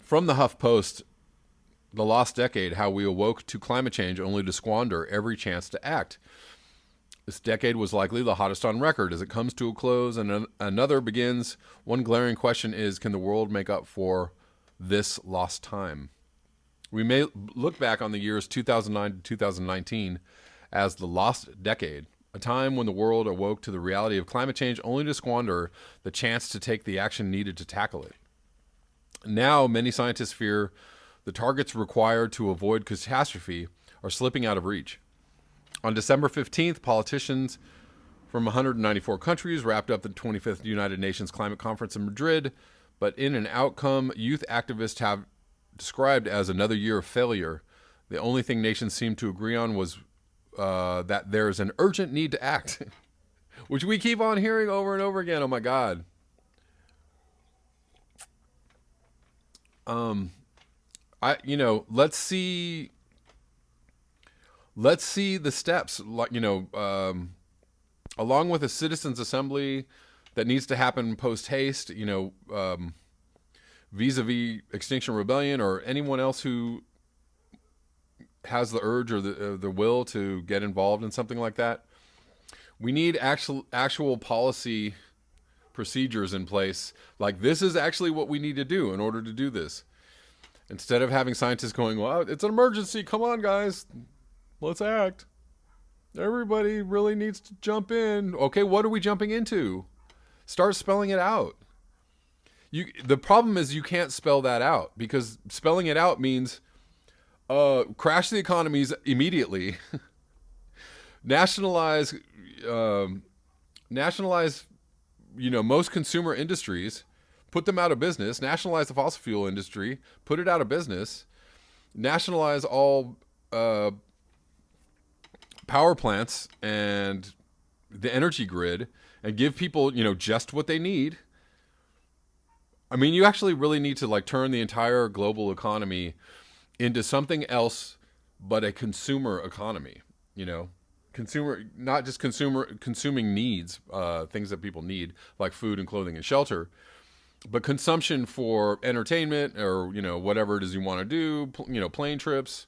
From the HuffPost, The Lost Decade, How We Awoke to Climate Change Only to Squander Every Chance to Act. This decade was likely the hottest on record. As it comes to a close and another begins, one glaring question is, can the world make up for this lost time? We may look back on the years 2009 to 2019 as the lost decade, a time when the world awoke to the reality of climate change only to squander the chance to take the action needed to tackle it. Now, many scientists fear the targets required to avoid catastrophe are slipping out of reach. On December 15th, politicians from 194 countries wrapped up the 25th United Nations Climate Conference in Madrid, but in an outcome youth activists have described as another year of failure. The only thing nations seemed to agree on was that there's an urgent need to act, which we keep on hearing over and over again. Oh my God. Let's see the steps, along with a citizens assembly that needs to happen post haste, vis-a-vis Extinction Rebellion or anyone else who has the urge or the will to get involved in something like that. We need actual policy procedures in place. Like, this is actually what we need to do in order to do this. Instead of having scientists going, well, it's an emergency. Come on, guys. Let's act. Everybody really needs to jump in. Okay, what are we jumping into? Start spelling it out. The problem is you can't spell that out, because spelling it out means crash the economies immediately, nationalize most consumer industries, put them out of business, nationalize the fossil fuel industry, put it out of business, nationalize all power plants and the energy grid, and give people, just what they need. I mean, you actually really need to turn the entire global economy into something else but a consumer economy, consumer, not just consuming needs, things that people need like food and clothing and shelter, but consumption for entertainment or, whatever it is you want to do, plane trips,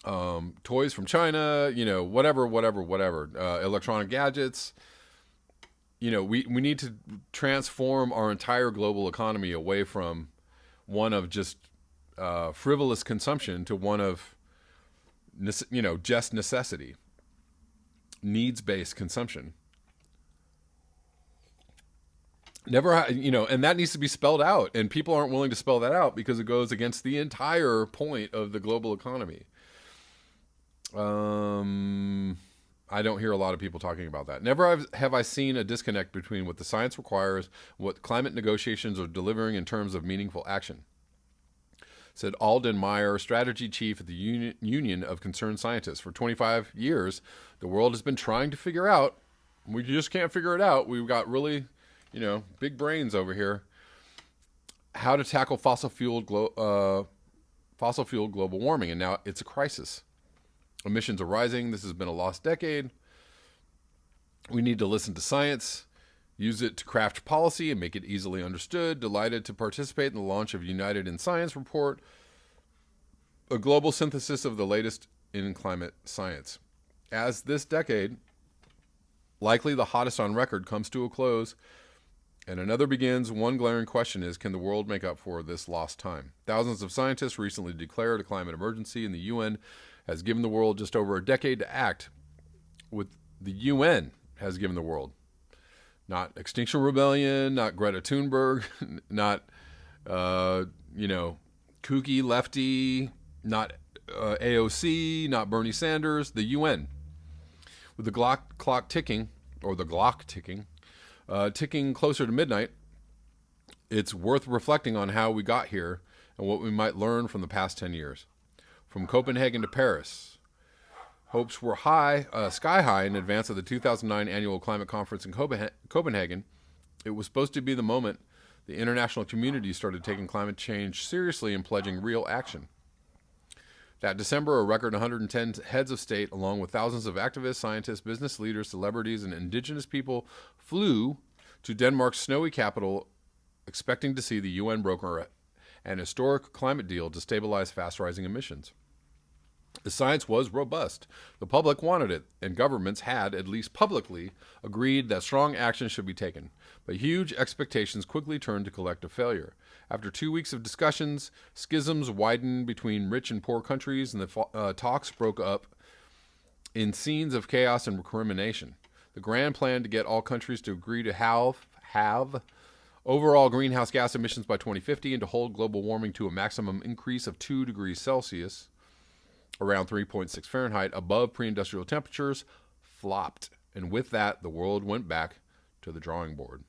toys from China, whatever, electronic gadgets. We need to transform our entire global economy away from one of just frivolous consumption to one of, just necessity, needs-based consumption. And that needs to be spelled out, and people aren't willing to spell that out because it goes against the entire point of the global economy. I don't hear a lot of people talking about that. Never have I seen a disconnect between what the science requires, what climate negotiations are delivering in terms of meaningful action, said Alden Meyer, strategy chief at the Union of Concerned Scientists. For 25 years, the world has been trying to figure out. We just can't figure it out. We've got really, big brains over here. How to tackle fossil fuel global warming, and now it's a crisis. Emissions are rising. This has been a lost decade. We need to listen to science, use it to craft policy and make it easily understood. Delighted to participate in the launch of United in Science Report, a global synthesis of the latest in climate science. As this decade, likely the hottest on record, comes to a close and another begins, one glaring question is, can the world make up for this lost time? Thousands of scientists recently declared a climate emergency, and the UN has given the world just over a decade to act. With the UN has given the world. Not Extinction Rebellion, not Greta Thunberg, not, kooky lefty, not AOC, not Bernie Sanders, the UN. With the clock ticking, ticking closer to midnight, it's worth reflecting on how we got here and what we might learn from the past 10 years. From Copenhagen to Paris, hopes were sky high in advance of the 2009 annual climate conference in Copenhagen. It was supposed to be the moment the international community started taking climate change seriously and pledging real action. That December, a record 110 heads of state, along with thousands of activists, scientists, business leaders, celebrities, and indigenous people, flew to Denmark's snowy capital, expecting to see the UN broker an historic climate deal to stabilize fast-rising emissions. The science was robust. The public wanted it, and governments had, at least publicly, agreed that strong action should be taken. But huge expectations quickly turned to collective failure. After 2 weeks of discussions, schisms widened between rich and poor countries, and the talks broke up in scenes of chaos and recrimination. The grand plan to get all countries to agree to halve overall greenhouse gas emissions by 2050 and to hold global warming to a maximum increase of 2 degrees Celsius, around 3.6 Fahrenheit, above pre-industrial temperatures, flopped. And with that, the world went back to the drawing board.